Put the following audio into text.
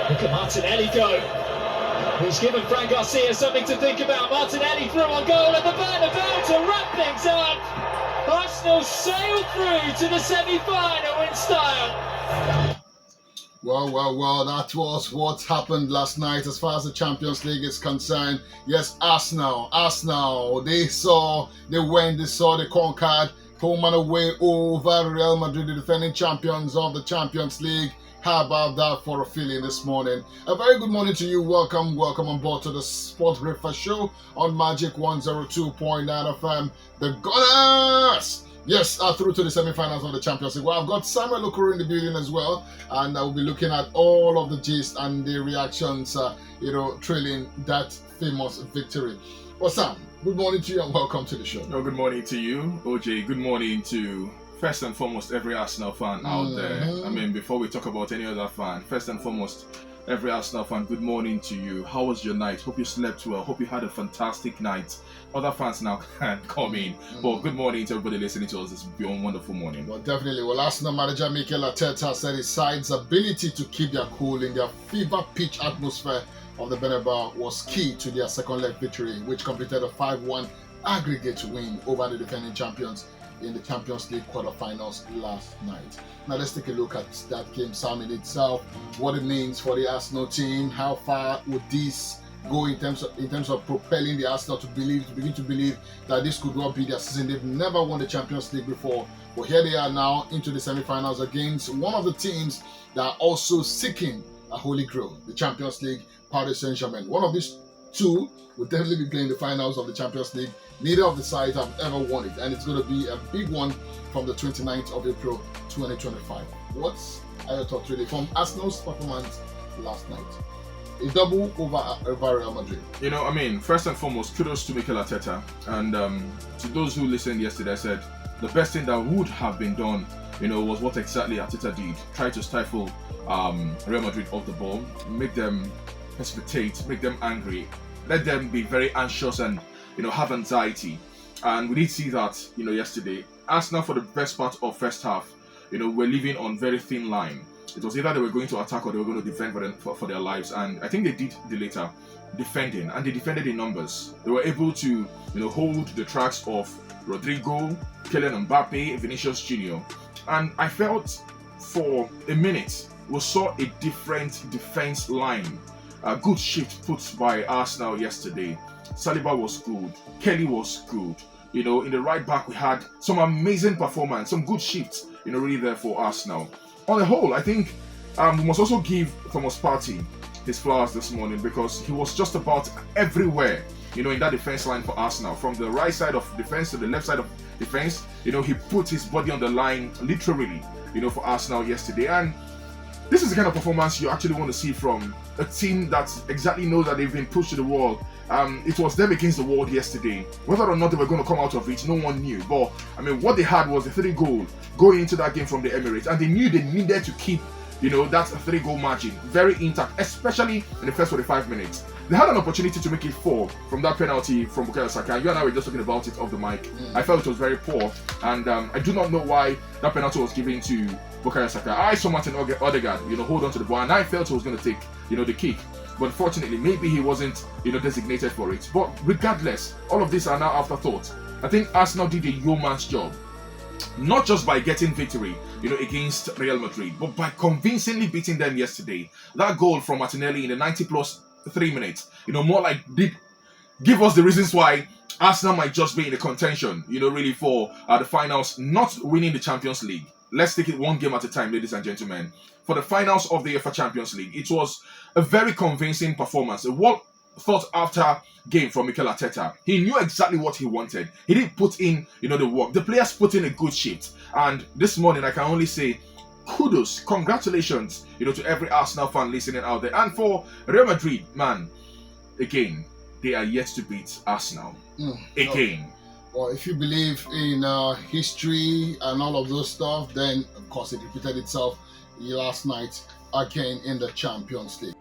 Look at Martinelli go. He's given Fran Garcia something to think about. Martinelli through on goal and the Bernabeu to wrap things up. Arsenal sail through to the semi-final in style. Well, that was what happened last night as far as the Champions League is concerned. Yes, Arsenal, they saw they conquered home and away over Real Madrid, the defending champions of the Champions League. How about that for a feeling this morning? A very good morning to you. Welcome on board to the Sport Breakfast Show on Magic 102.9 FM. The Gunners! Yes, through to the semi-finals of the Champions League. Well, I've got Samuel Okoro in the building as well, and I'll be looking at all of the gist and the reactions, trailing that famous victory. Well, Sam, good morning to you and welcome to the show. Oh, good morning to you, OJ. Good morning to, first and foremost, every Arsenal fan out there. I mean, before we talk about any other fan, first and foremost, every Arsenal fan, good morning to you. How was your night? Hope you slept well. Hope you had a fantastic night. Other fans now can come in. But good morning to everybody listening to us this wonderful morning. Well, definitely. Well, Arsenal manager Mikel Arteta said his side's ability to keep their cool in their fever pitch atmosphere of the Bernabeu was key to their second leg victory, which completed a 5-1 aggregate win over the defending champions in the Champions League quarterfinals last night. Now let's take a look at that game, Sam, in itself, what it means for the Arsenal team. How far would this go in terms of propelling the Arsenal to begin to believe that this could not be their season? They've never won the Champions League before, but here they are now into the semi-finals against one of the teams that are also seeking a holy grail, the Champions League, Paris Saint-Germain. One of these two will definitely be playing the finals of the Champions League. Neither of the sides have ever won it, and it's going to be a big one from the 29th of April 2025. What's your thoughts really from Arsenal's performance last night? A double over Real Madrid. First and foremost, kudos to Mikel Arteta. And to those who listened yesterday, I said the best thing that would have been done, was what exactly Arteta did. Try to stifle Real Madrid off the ball, make them precipitate, make them angry, let them be very anxious and have anxiety. And we did see that, yesterday. Arsenal, for the best part of first half, were living on very thin line. It was either they were going to attack or they were going to defend for their lives. And I think they did the latter, defending, and they defended in numbers. They were able to, hold the tracks of Rodrigo, Kylian Mbappe, Vinicius Jr. And I felt for a minute we saw a different defense line. A good shift put by Arsenal yesterday. Saliba was good. Kelly was good. In the right back we had some amazing performance, some good shifts, really there for Arsenal. On the whole, I think we must also give Thomas Partey his flowers this morning because he was just about everywhere, in that defense line for Arsenal. From the right side of defense to the left side of defense, he put his body on the line literally, for Arsenal yesterday. And this is the kind of performance you actually want to see from a team that exactly knows that they've been pushed to the wall. It was them against the world yesterday. Whether or not they were going to come out of it, no one knew. But, what they had was a 3-goal going into that game from the Emirates. And they knew they needed to keep, that 3-goal margin very intact, especially in the first 45 minutes. They had an opportunity to make it 4 from that penalty from Bukayo Saka. You and I were just talking about it off the mic. I felt it was very poor. And I do not know why that penalty was given to Bukayo Saka. I saw Martin Odegaard, hold on to the ball, and I felt he was going to take, the kick. But fortunately, maybe he wasn't, designated for it. But regardless, all of these are now afterthought. I think Arsenal did a yeoman's job. Not just by getting victory, against Real Madrid, but by convincingly beating them yesterday. That goal from Martinelli in the 90+3 minutes, more like did give us the reasons why Arsenal might just be in the contention, really for the finals, not winning the Champions League. Let's take it one game at a time, ladies and gentlemen. For the finals of the UEFA Champions League, it was a very convincing performance. A well thought after game from Mikel Arteta. He knew exactly what he wanted. He didn't put in, the work. The players put in a good shift. And this morning, I can only say kudos, congratulations, to every Arsenal fan listening out there. And for Real Madrid, man, again, they are yet to beat Arsenal. Again. Well, if you believe in history and all of those stuff, then of course it repeated itself last night again in the Champions League.